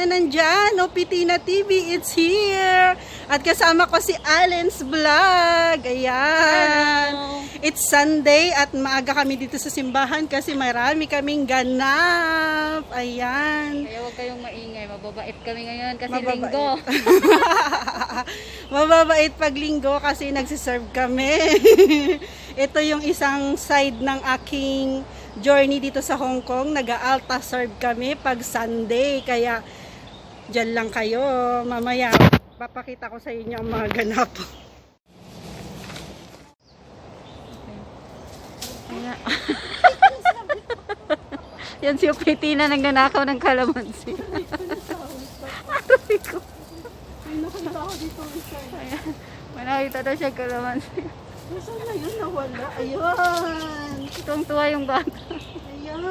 nandyan. No, Pitina TV, it's here. At kasama ko si Allen's Vlog. Ayan. Hello. It's Sunday at maaga kami dito sa simbahan kasi marami kaming ganap. Ayan. Kaya huwag kayong maingay. Mababait kami ngayon kasi Mababait. linggo. Mababait pag linggo kasi nagsiserve kami. Ito yung isang side ng aking journey dito sa Hong Kong. Nag-alta serve kami pag Sunday. Kaya dyan lang kayo. Mamaya papakita ko sa inyo ang mga ganap. Yan si Pitina nagnanakaw ng kalamansi. Aray ko. Ay, nakita ko dito isa. Ayan. May nakita daw siya kalamansi. Nasaan na yun? Nawala. Ayan. Itong tuwa yung bata. Ayan.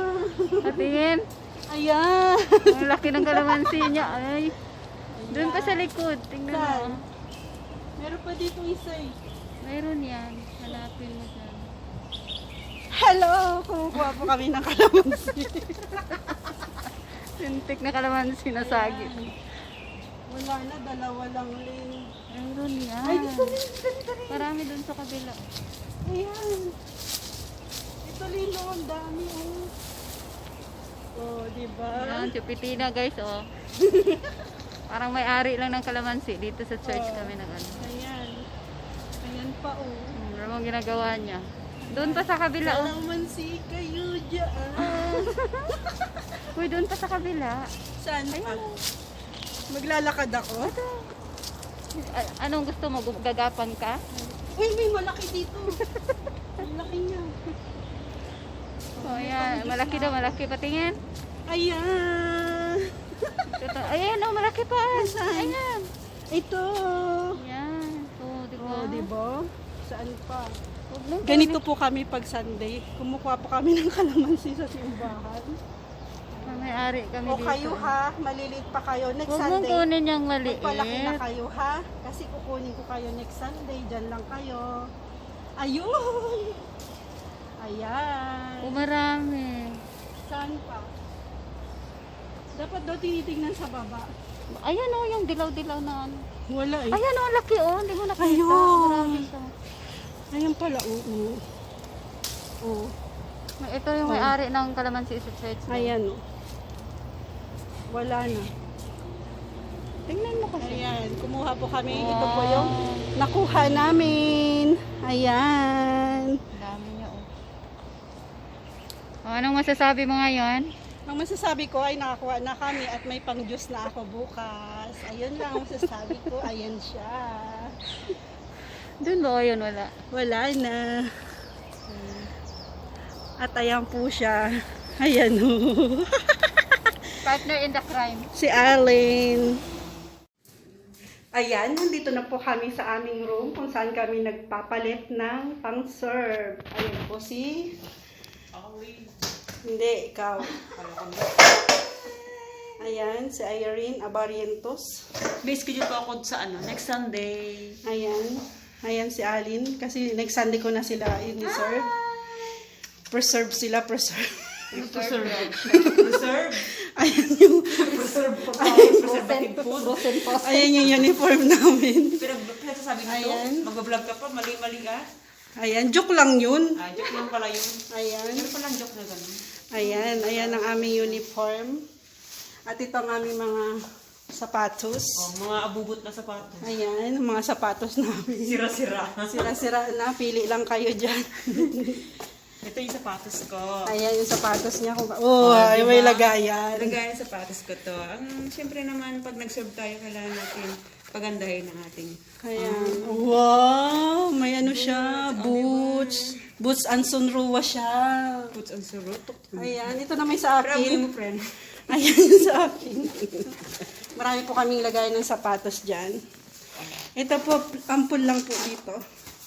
Patingin. Ayan. Ang laki ng kalamansi niya. Ay. Doon pa sa likod. Tingnan Saan? mo. Meron pa dito isa eh. Mayroon yan. Hanapin mo dyan. Hello! Kumukuha po kami ng kalamansi. Sintik na kalamansi na sagi. Wala na, dalawa lang rin. Mayroon yan. Ay, dito rin, dito rin. Marami doon sa kabila. Ayan. Ito rin, oh, ang dami, oh. Oh, diba? Yan, si Pitina guys, oh. Parang may-ari lang ng kalamansi. Dito sa church kami nag ano. Ayan. Ayan pa, oh. Ano mong ginagawa niya? Doon pa sa kabila, oh. Kalamansi kayo dyan. Uy, doon pa sa kabila. Saan pa? Ayun, oh. Maglalakad ako? Anong gusto mo? Gagapan ka? Uy, may malaki dito. Ang laki niya. Oh, yan. Malaki daw, malaki. Patingin. Ayan. Ayan, oh, malaki pa. Saan? Ayan. Ito. Yan. Oh, diba? Oh, diba? Saan pa? Huwag mong Ganito po kami pag Sunday. Kumukuha po kami ng kalamansi sa simbahan. May-ari kami O dito. kayo ha, maliliit pa kayo. Next Huwag mong Sunday, kunin yung maliit. magpalaki na kayo ha. Kasi kukunin ko kayo next Sunday. Diyan lang kayo. Ayun! Ayan. Oh, marami. Saan pa? Dapat daw tinitingnan sa baba. Ayan, oh, yung dilaw-dilaw na ano. Wala eh. Ayan, oh, laki, oh. Hindi mo nakita. Ayun. Marami siya. Ayan pala, oo. Oo. Ito yung may-ari ng kalamansi sa church. Ayan oh. Wala na. Tingnan mo kasi. Ayan, kumuha po kami. Ito po yung nakuha namin. Ayan. Dami niya, oh. Oh, anong masasabi mo ngayon? Ang masasabi ko ay nakakuha na kami at may pang-juice na ako bukas. Ayun lang ang masasabi ko. Ayan siya. Doon ba o yun? Wala. Wala na. At ayan po siya. Ayan oh. Partner in the crime. Si Allen. Ayan, nandito na po kami sa aming room kung saan kami nagpapalit ng pang-serve. Ayan po si... Hindi, ikaw. Ayan, si Irene Abarientos. May schedule po ako sa next Sunday. Ayan. Ayan si Alin. Kasi next Sunday ko na sila in-serve. Preserve sila, preserve. Preserve. Preserve. Ayan yung... Preserve po tayo. Preservative food. Ayan yung uniform namin. Pinagsasabi nito, Ayan. mag-vlog ka pa, mali-mali ka. Ayan, joke lang yun. Ah, joke lang pala yun. Ayan. Ano palang joke na gano'n? Ayan, ayan ang aming uniform. At ito ang aming mga sapatos. Oh, mga abubot na sapatos. Ayan, ang mga sapatos namin. Sira-sira. Sira-sira na, pili lang kayo dyan. Ito yung sapatos ko. Ayan yung sapatos niya. Oh, ay, diba? may lagayan. Lagayan sa sapatos ko to. Siyempre naman, pag nag-serve tayo, kailangan natin pagandahin ang ating. Ayan. Wow, may ano siya, boots. Boots and sunruwa siya. Puts ang surot. Ayan, ito na may sa Grabe akin. mo, friend. Ayan yung sa akin. Marami po kaming lagayan ng sapatos dyan. Ito po, ampul lang po dito.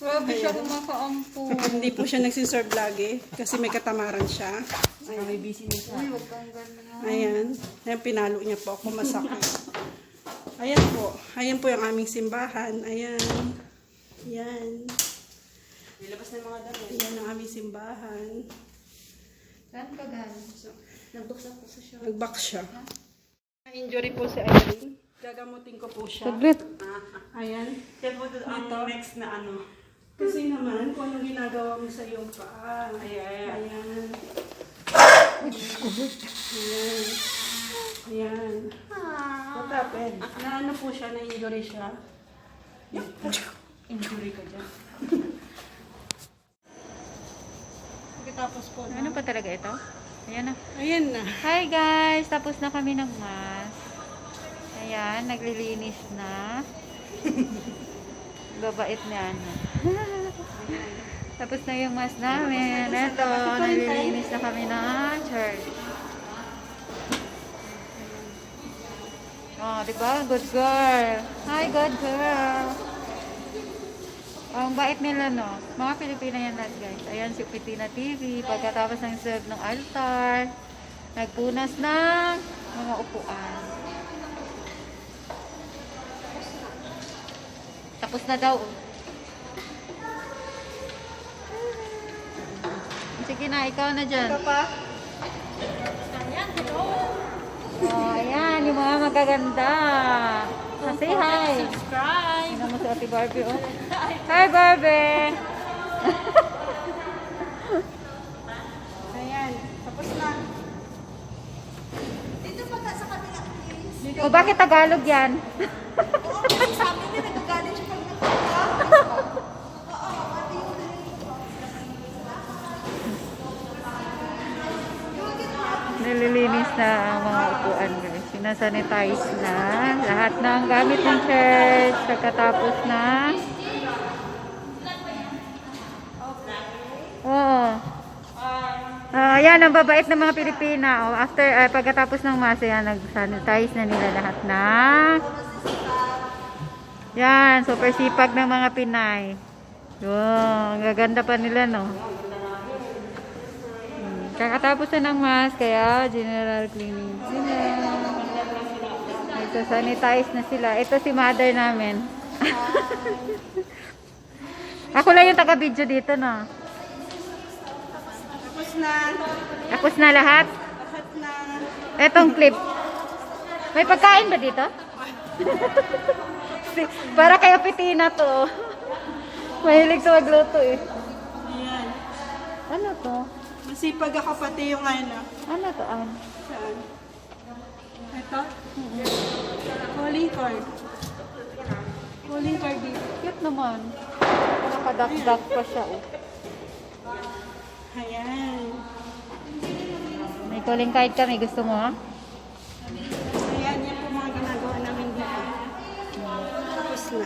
Grabe siya kumakaampo. Hindi po siya nagsiserve lagi kasi may katamaran siya. Saka may busy niya siya. Huwag kang ganyan. Ayan. Ayan, pinalo niya po ako, masakit. Ayan po. Ayan po yung aming simbahan. Ayan. Ayan. Nilabas na yung mga damit. Ayan ang aming simbahan. Saan ka galing? Nagbox ako sa shop. Nag-box siya. Injury po si Irene. Gagamutin ko po siya. Saglit. Ayan. Yan po ang next na ano. Kasi naman, kung anong ginagawa mo sa iyong paa. Ayan. Ayan. Ayan. Ayan. What happened? Na ano po siya, na-injury siya. Injury ka dyan. Pagkatapos po Ano pa talaga ito? Ayan na. Ayan na. Hi guys! Tapos na kami ng mask. Ayan, naglilinis na. Babait ni Ana. Tapos na yung mask namin. Ito, naglilinis na kami ng church. Oh, diba? Good girl. Hi, good girl. Ang bait nila, no? Mga Pilipina yan lahat, guys. Ayan si Pitina TV. Pagkatapos ng serve ng altar, nagpunas ng mga upuan. Tapos na daw. Sige na, ikaw na dyan. Ito pa? Oh, ayan, yung mga magaganda. Say hi. Subscribe! Tingnan mo si Ate Barbie, oh. Hi, Barbie! Ayan. Tapos na. O, bakit Tagalog yan? Nililinis na ang mga upuan, guys. Sinasanitize na lahat ng gamit ng church. Pagkatapos na oo. Yan, ang babait ng mga Pilipina. Oh, after, pagkatapos ng masa, yan, nag-sanitize na nila lahat na. Yan, super sipag ng mga Pinay. Ang gaganda pa nila, no? Kakatapos na ng mask, kaya general cleaning sila. Nagsasanitize na sila. Ito si mother namin. Ako lang yung taga-video dito, no? Tapos na. Tapos na lahat? Lahat na. Etong clip. May pagkain ba dito? Para kay Pitina to. Mahilig sa magluto eh. Ayan. Ano to? Masipag ako pati yung ano. Ano to? Saan? Ito? Calling card. Calling card dito. Cute naman. Nakadak-dak pa siya oh. Ayan. May calling card kami. Gusto mo ha? Ayan, yan po mga ginagawa namin dito. Tapos na.